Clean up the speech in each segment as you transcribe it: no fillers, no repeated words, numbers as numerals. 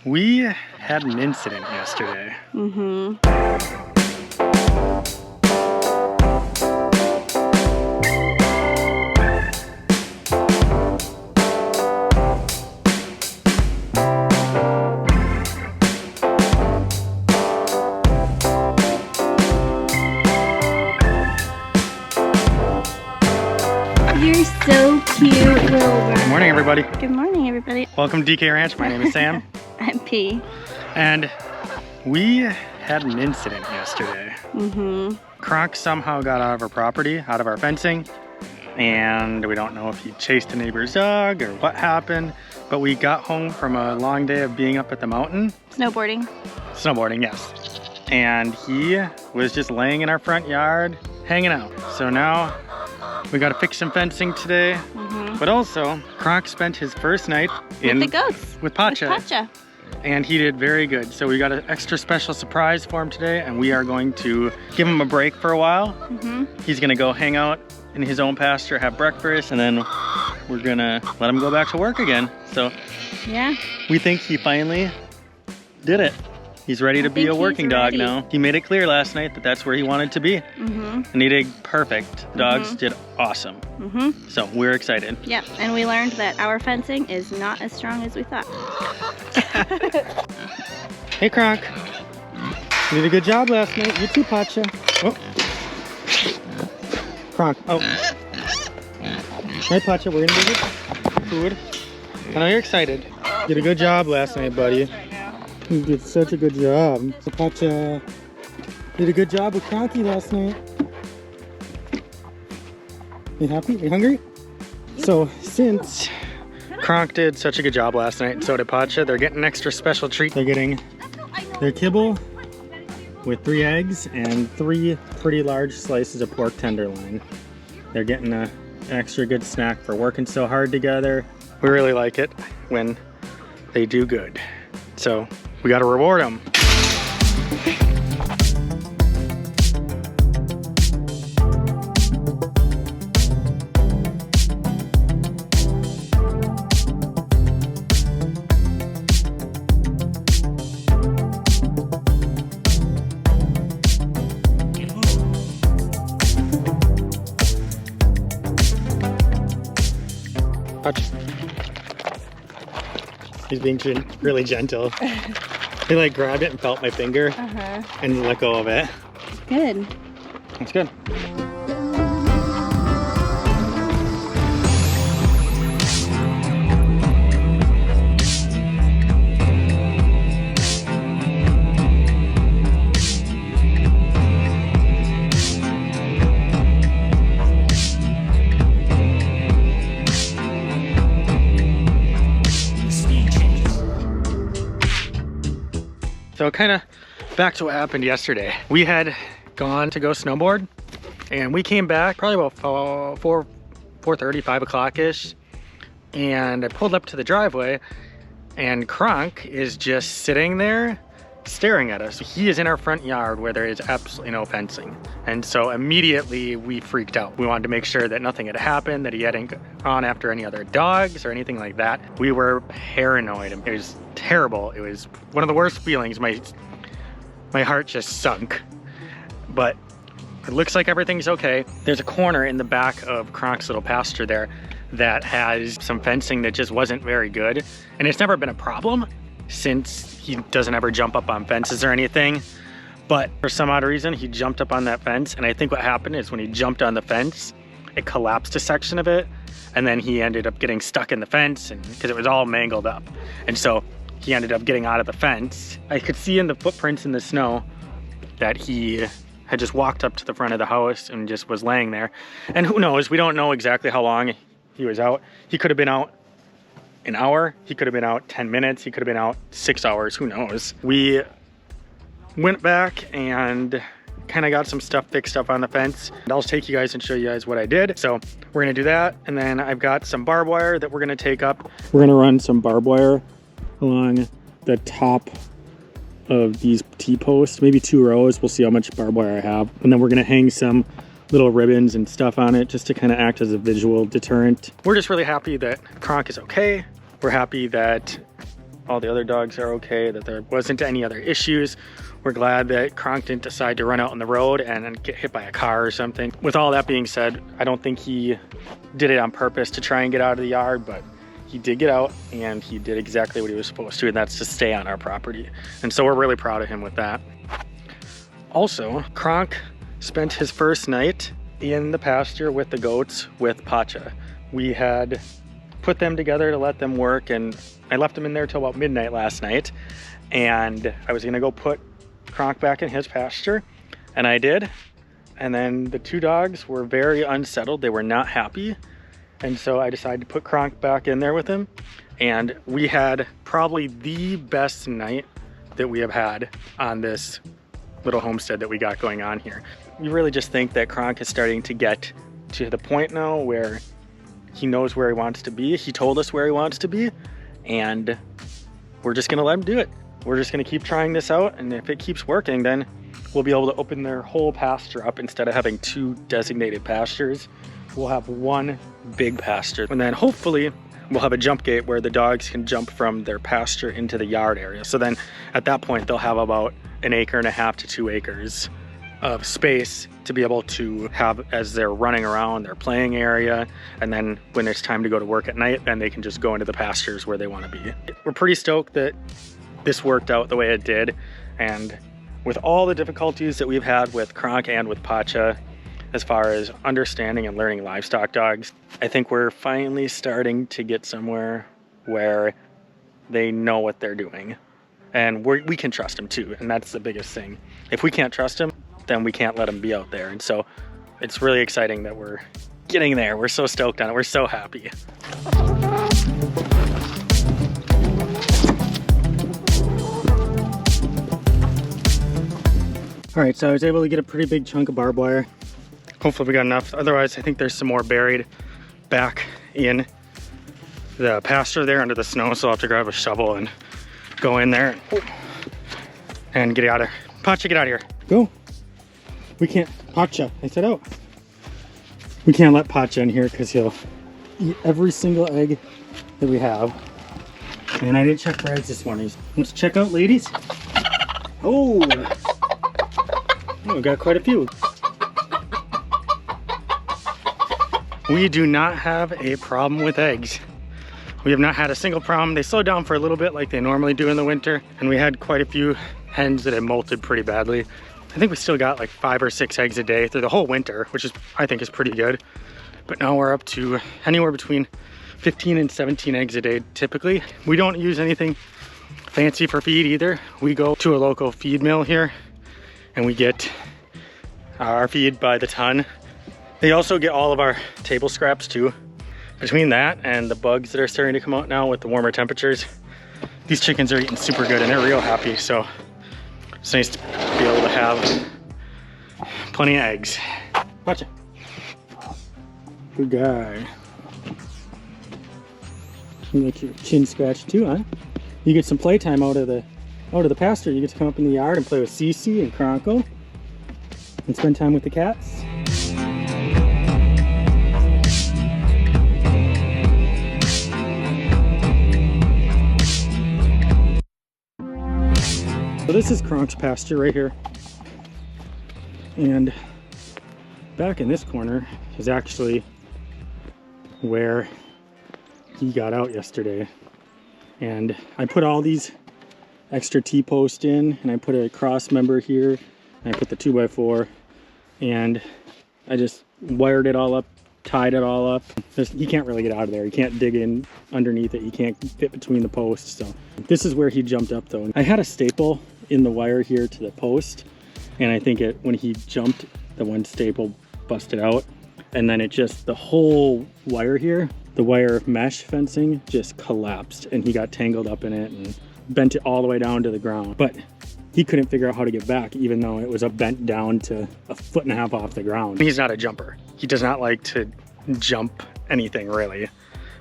We had an incident yesterday. You're so cute, little bird. Good morning, everybody. Good morning, everybody. Welcome to DK Ranch. My name is Sam. I'm P. And we had an incident yesterday. Kronk somehow got out of our property, out of our fencing, and we don't know if he chased a neighbor's dog or what happened, but we got home from a long day of being up at the mountain. Snowboarding. Snowboarding, yes. And he was just laying in our front yard, hanging out. So now we got to fix some fencing today, but also Kronk spent his first night with the goats. With Pacha. With Pacha. And he did very good. So we got an extra special surprise for him today, and we are going to give him a break for a while. He's gonna go hang out in his own pasture, have breakfast, and then we're gonna let him go back to work again. So yeah, we think he finally did it. He's ready to be a working dog now. He made it clear last night that that's where he wanted to be. And he did perfect. The dogs did awesome. So we're excited. Yep, and we learned that our fencing is not as strong as we thought. Hey, Kronk. You did a good job last night. You too, Pacha. Oh. Kronk. Oh. Hey, Pacha, we're gonna get food. I know you're excited. You did a good job last night, buddy. You did such a good job. So Pacha did a good job with Kronky last night. You happy? You hungry? So since Kronk did such a good job last night, and so did Pacha, they're getting an extra special treat. They're getting their kibble with 3 eggs and 3 pretty large slices of pork tenderloin. They're getting an extra good snack for working so hard together. We really like it when they do good. So we got to reward them. Touch. He's being really gentle. He like grabbed it and felt my finger and let go of it. Good. That's good. So kind of back to what happened yesterday. We had gone to go snowboard and we came back probably about 4:30, 5 o'clock-ish. And I pulled up to the driveway and Kronk is just sitting there staring at us. He is in our front yard where there is absolutely no fencing. And so immediately we freaked out. We wanted to make sure that nothing had happened, that he hadn't gone after any other dogs or anything like that. We were paranoid. It was terrible. It was one of the worst feelings. My heart just sunk. But it looks like everything's okay. There's a corner in the back of Kronk's little pasture there that has some fencing that just wasn't very good. And it's never been a problem since he doesn't ever jump up on fences or anything. But for some odd reason, he jumped up on that fence. And I think what happened is when he jumped on the fence, it collapsed a section of it. And then he ended up getting stuck in the fence because it was all mangled up. And so he ended up getting out of the fence. I could see in the footprints in the snow that he had just walked up to the front of the house and just was laying there. And who knows, we don't know exactly how long he was out. He could have been out an hour, he could have been out 10 minutes, he could have been out 6 hours, who knows. We went back and kind of got some stuff fixed up on the fence. And I'll take you guys and show you guys what I did. So we're gonna do that. And then I've got some barbed wire that we're gonna take up. We're gonna run some barbed wire along the top of these T-posts, maybe 2 rows. We'll see how much barbed wire I have. And then we're gonna hang some little ribbons and stuff on it just to kind of act as a visual deterrent. We're just really happy that Kronk is okay. We're happy that all the other dogs are okay, that there wasn't any other issues. We're glad that Kronk didn't decide to run out on the road and get hit by a car or something. With all that being said, I don't think he did it on purpose to try and get out of the yard, but he did get out and he did exactly what he was supposed to, and that's to stay on our property. And so we're really proud of him with that. Also, Kronk spent his first night in the pasture with the goats with Pacha. We had put them together to let them work, and I left them in there till about midnight last night, and I was gonna go put Kronk back in his pasture, and I did. And then the two dogs were very unsettled. They were not happy. And so I decided to put Kronk back in there with him. And we had probably the best night that we have had on this little homestead that we got going on here. We really just think that Kronk is starting to get to the point now where he knows where he wants to be. He told us where he wants to be, and we're just gonna let him do it. We're just gonna keep trying this out, and if it keeps working, then we'll be able to open their whole pasture up. Instead of having two designated pastures, we'll have one big pasture. And then hopefully we'll have a jump gate where the dogs can jump from their pasture into the yard area. So then at that point, they'll have about 1.5 acres to 2 acres of space to be able to have as they're running around their playing area. And then when it's time to go to work at night, then they can just go into the pastures where they want to be. We're pretty stoked that this worked out the way it did. And with all the difficulties that we've had with Kronk and with Pacha, as far as understanding and learning livestock dogs, I think we're finally starting to get somewhere where they know what they're doing. And we can trust them too, and that's the biggest thing. If we can't trust them, then we can't let them be out there. And so it's really exciting that we're getting there. We're so stoked on it. We're so happy. All right, so I was able to get a pretty big chunk of barbed wire. Hopefully we got enough. Otherwise, I think there's some more buried back in the pasture there under the snow. So I'll have to grab a shovel and go in there and get out of here. Pacha, get out of here. Go. We can't, Pacha, I said out. We can't let Pacha in here because he'll eat every single egg that we have. And I didn't check for eggs this morning. Let's check out, ladies. Oh, we got quite a few. We do not have a problem with eggs. We have not had a single problem. They slowed down for a little bit like they normally do in the winter, and we had quite a few hens that had molted pretty badly. I think we still got like 5 or 6 eggs a day through the whole winter, which is, I think, is pretty good. But now we're up to anywhere between 15 and 17 eggs a day typically. We don't use anything fancy for feed either. We go to a local feed mill here and we get our feed by the ton. They also get all of our table scraps too. Between that and the bugs that are starting to come out now with the warmer temperatures, these chickens are eating super good and they're real happy. So it's nice to be able to have plenty of eggs. Watch it. Good guy. You like your chin scratched too, huh? You get some playtime out of the pasture. You get to come up in the yard and play with Cece and Kronko and spend time with the cats. So this is Kronk's pasture right here. And back in this corner is actually where he got out yesterday. And I put all these extra T-posts in, and I put a cross member here, and I put the 2x4, and I just wired it all up, tied it all up. He can't really get out of there. He can't dig in underneath it. He can't fit between the posts. So this is where he jumped up though. I had a staple in the wire here to the post, and I think when he jumped, the one staple busted out, and then it just, the whole wire here, the wire mesh fencing just collapsed, and he got tangled up in it and bent it all the way down to the ground. But he couldn't figure out how to get back, even though it was bent down to 1.5 feet off the ground. He's not a jumper. He does not like to jump anything really.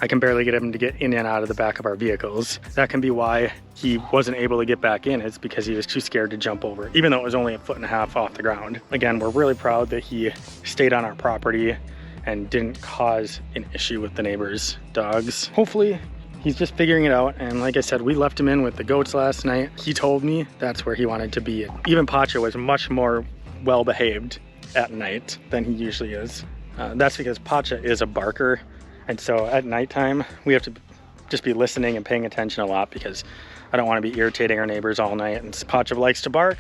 I can barely get him to get in and out of the back of our vehicles. That can be why he wasn't able to get back in. It's because he was too scared to jump over, even though it was only 1.5 feet off the ground. Again, we're really proud that he stayed on our property and didn't cause an issue with the neighbors' dogs. Hopefully he's just figuring it out. And like I said, we left him in with the goats last night. He told me that's where he wanted to be. Even Pacha was much more well behaved at night than he usually is. That's because Pacha is a barker, and so at nighttime we have to just be listening and paying attention a lot, because I don't want to be irritating our neighbors all night. And Pacha likes to bark.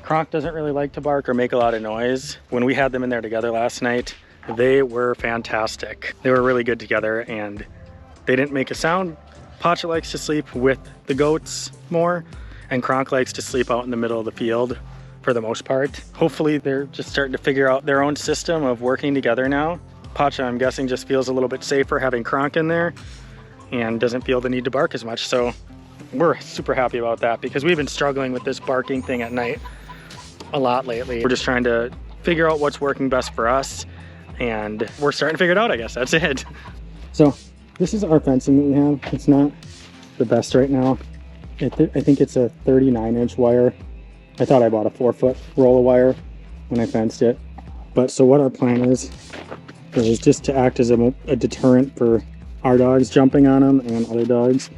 Kronk doesn't really like to bark or make a lot of noise. When we had them in there together last night, they were fantastic. They were really good together, and they didn't make a sound. Pacha likes to sleep with the goats more, and Kronk likes to sleep out in the middle of the field for the most part. Hopefully they're just starting to figure out their own system of working together now. Pacha, I'm guessing, just feels a little bit safer having Kronk in there and doesn't feel the need to bark as much. So we're super happy about that, because we've been struggling with this barking thing at night a lot lately. We're just trying to figure out what's working best for us, and we're starting to figure it out, I guess. That's it. So this is our fencing that we have. It's not the best right now. I think it's a 39-inch wire. I thought I bought a 4-foot roll of wire when I fenced it. But so what our plan is just to act as a deterrent for our dogs jumping on them and other dogs.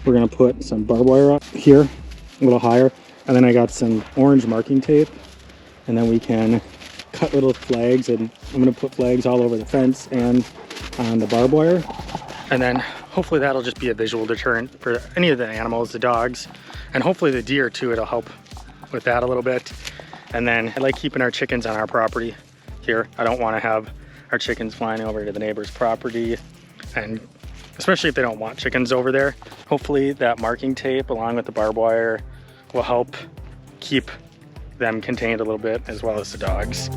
We're gonna put some barbed wire up here, a little higher, and then I got some orange marking tape, and then we can cut little flags, and I'm gonna put flags all over the fence and on the barbed wire. And then hopefully that'll just be a visual deterrent for any of the animals, the dogs, and hopefully the deer too. It'll help with that a little bit. And then I like keeping our chickens on our property here. I don't want to have our chickens flying over to the neighbor's property, and especially if they don't want chickens over there. Hopefully that marking tape along with the barbed wire will help keep them contained a little bit, as well as the dogs.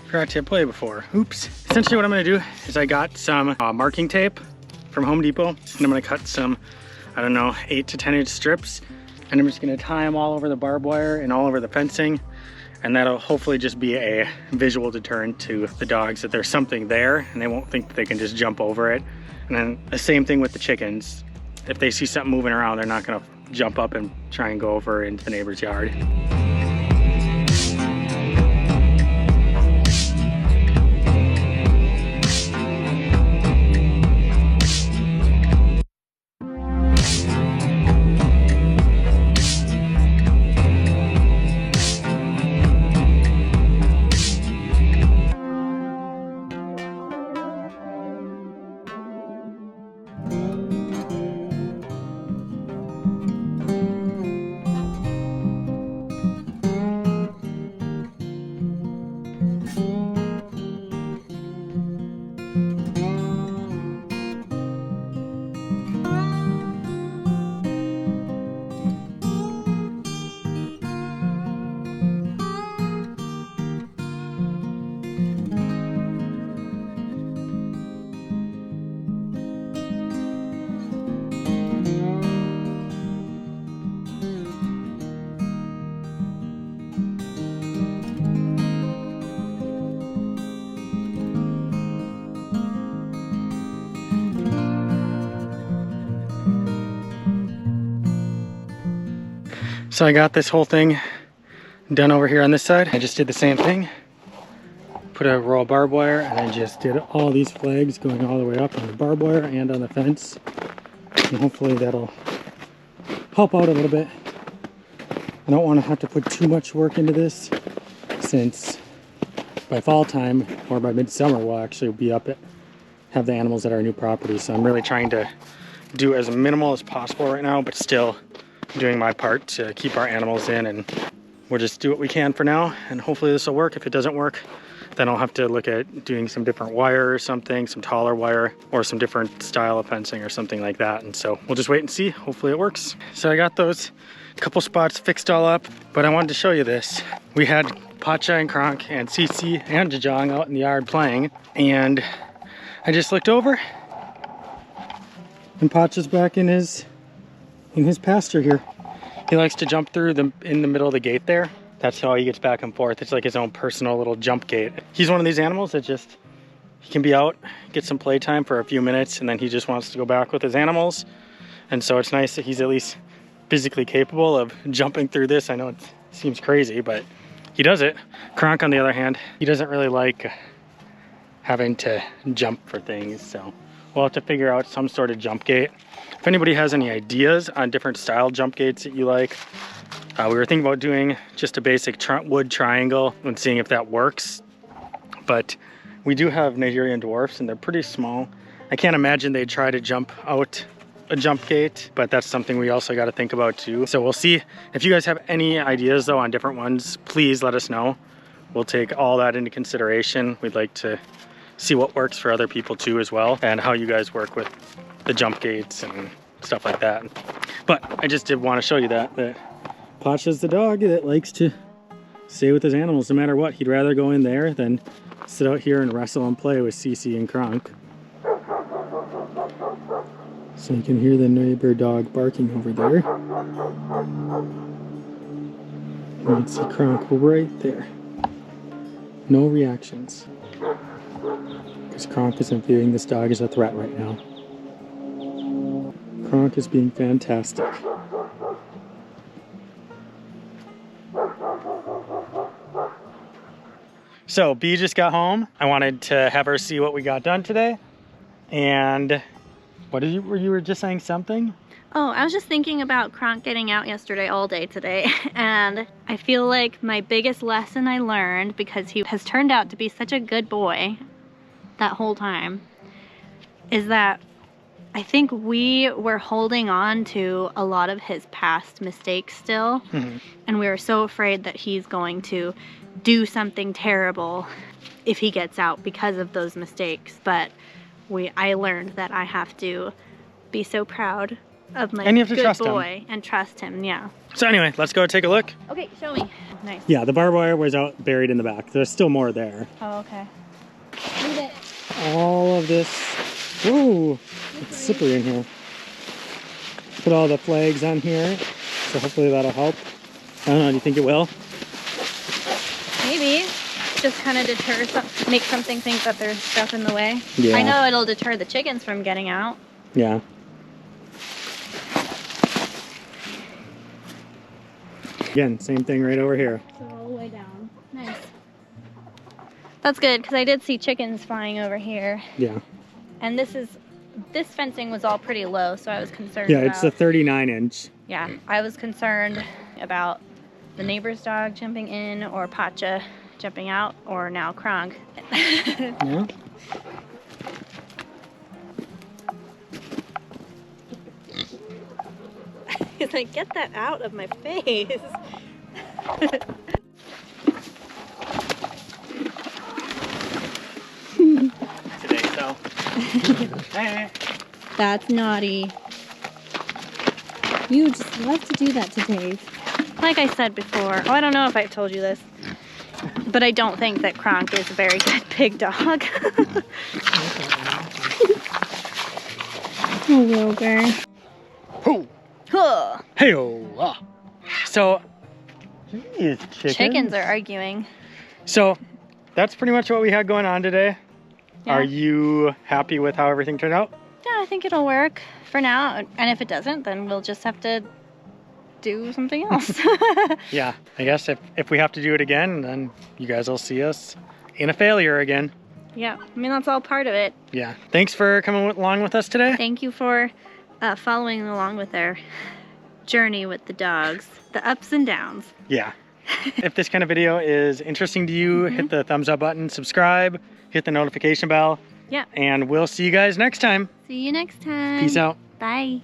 Forgot to play before. Oops. Essentially what I'm gonna do is I got some marking tape from Home Depot, and I'm gonna cut some, I don't know, 8 to 10 inch strips, and I'm just gonna tie them all over the barbed wire and all over the fencing, and that'll hopefully just be a visual deterrent to the dogs, that there's something there and they won't think that they can just jump over it. And then the same thing with the chickens. If they see something moving around, they're not gonna jump up and try and go over into the neighbor's yard. So I got this whole thing done over here on this side. I just did the same thing. Put a roll of barbed wire, and I just did all these flags going all the way up on the barbed wire and on the fence. And hopefully that'll help out a little bit. I don't want to have to put too much work into this, since by fall time or by midsummer we'll actually be up at, have the animals at our new property. So I'm really trying to do as minimal as possible right now, but still doing my part to keep our animals in, and we'll just do what we can for now, and hopefully this will work. If it doesn't work, then I'll have to look at doing some different wire or something, some taller wire, or some different style of fencing or something like that. And so we'll just wait and see. Hopefully it works. So I got those couple spots fixed all up, but I wanted to show you this. We had Pacha and Kronk and Cece and Jajong out in the yard playing, and I just looked over and Pacha's back in his pasture here. He likes to jump through in the middle of the gate there. That's how he gets back and forth. It's like his own personal little jump gate. He's one of these animals that he can be out, get some playtime for a few minutes, and then he just wants to go back with his animals. And so it's nice that he's at least physically capable of jumping through this. I know it seems crazy, but he does it. Kronk, on the other hand, he doesn't really like having to jump for things, so we'll have to figure out some sort of jump gate. If anybody has any ideas on different style jump gates that you like, we were thinking about doing just a basic wood triangle and seeing if that works. But we do have Nigerian dwarfs and they're pretty small. I can't imagine they'd try to jump out a jump gate, but that's something we also got to think about too. So we'll see. If you guys have any ideas though on different ones, please let us know. We'll take all that into consideration. We'd like to see what works for other people too as well, and how you guys work with the jump gates and stuff like that. But I just did want to show you that Pacha's the dog that likes to stay with his animals no matter what. He'd rather go in there than sit out here and wrestle and play with Cece and Kronk. So you can hear the neighbor dog barking over there. You can see Kronk right there. No reactions. Because Kronk isn't viewing this dog as a threat right now. Kronk is being fantastic. So Bee just got home. I wanted to have her see what we got done today. And what did you were just saying something? Oh, I was just thinking about Kronk getting out yesterday all day today, and I feel like my biggest lesson I learned, because he has turned out to be such a good boy that whole time, is that I think we were holding on to a lot of his past mistakes still, and we were so afraid that he's going to do something terrible if he gets out because of those mistakes. But I learned that I have to be so proud of my good boy and trust him. Yeah. So anyway, let's go take a look. Okay, show me. Nice. Yeah, the barbed wire was out buried in the back. There's still more there. Oh, okay. Move it. All of this. Whoa, it's slippery in here. Put all the flags on here, so hopefully that'll help. I don't know, do you think it will? Maybe. Just kind of deter make something think that there's stuff in the way. Yeah. I know it'll deter the chickens from getting out. Yeah. Again, same thing right over here. So all the way down. Nice. That's good, because I did see chickens flying over here. Yeah. And this fencing was all pretty low, so I was concerned about... it's a 39-inch. Yeah, I was concerned about the neighbor's dog jumping in, or Pacha jumping out, or now Kronk. Yeah. He's like, get that out of my face. Today, so. Hey. That's naughty. You just love to do that to Dave. Like I said before, I don't know if I've told you this, but I don't think that Kronk is a very good big dog. Oh, Wilbur. Ho! Huh. Hey-oh! So, geez, Chickens are arguing. So, that's pretty much what we had going on today. Yeah. Are you happy with how everything turned out? Yeah, I think it'll work for now. And if it doesn't, then we'll just have to do something else. Yeah, I guess if we have to do it again, then you guys will see us in a failure again. Yeah, I mean, that's all part of it. Yeah. Thanks for coming along with us today. Thank you for following along with our journey with the dogs, the ups and downs. Yeah. If this kind of video is interesting to you, hit the thumbs up button, subscribe, hit the notification bell. Yeah. And we'll see you guys next time. See you next time. Peace out. Bye.